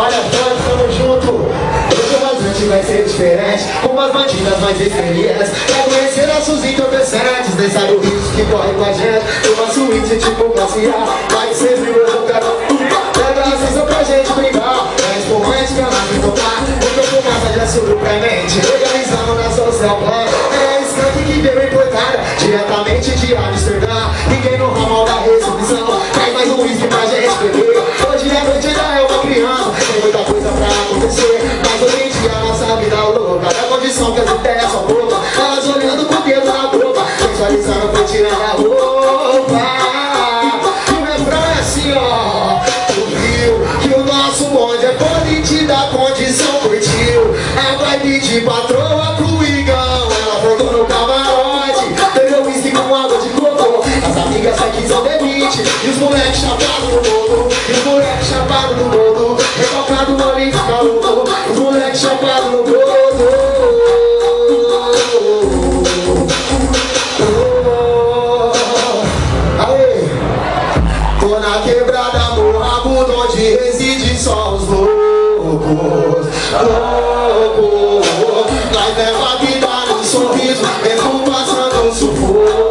Olha só, estamos juntos. Hoje o vazante vai ser diferente, com umas bandidas mais experientes. Pra conhecer nossos entorpecentes, nem sabe o risco que corre com a gente. Uma suíte tipo passear, vai ser vivo no canal. Leva a sessão pra gente brincar, é espumante pra lá que tocar. Muito fumaça de surpreendente, legalizando na social plan. É skunk que veio importada, diretamente de Amsterdã. Ninguém no ramal da recepção, traz mais um whisky pra gente beber. Hoje a noite ainda é uma criança, tem muita coisa pra acontecer. Mas hoje em dia a nossa vida é louca, na condição que as ideias são loucas. Elas olhando com o dedo na boca, visualizando foi tirando a roupa. E o refrão é assim, ó. Tu viu que o nosso bonde é pode te dar condição, curtiu a vibe de patroa pro igão. Ela voltou no camarote, bebeu whisky com água de coco. As amigas aqui são demite, e os moleques chapados no mundo. E os moleques chapados no mundo, recalcado no olho de calor. Os moleques chapados no mundo. Aê! Tô na quebrada, morrabudo, onde reside só os loucos. Nós leva a vida no sorriso, mesmo passando um sufoco.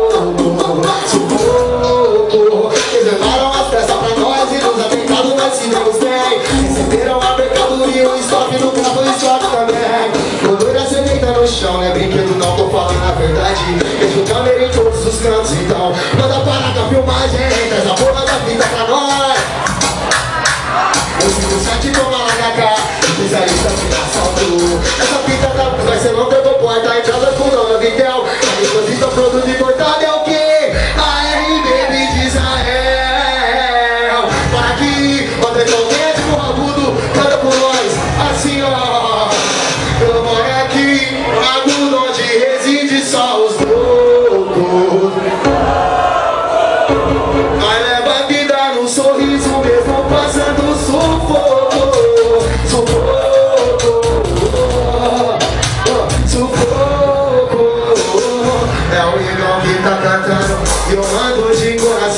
Eles levaram as peças pra nós e nos atentados nós se demos bem. Receberam a mercadoria e o estoque no carro e estoque também. Gordura você deita no chão, não é brinquedo não, tô falando a verdade. Deixa o câmera em todos os cantos, então manda parar com a filmagem, traz a porra da fita pra nós. O 57 toma lá na cá, especialista de assalto. Essa fita da vai ser não pegou porta, a entrada com dona Vitel. A disposição produto importado é o quê? A RBB de Israel. Para aqui, o André Calvete, o Rabudo, canta por nós, assim ó. Eu moro aqui, agudo onde reside só os loucos. Nós leva a vida no sorriso, mesmo passando sufoco. É o irmão que tá cantando e eu mando de coração.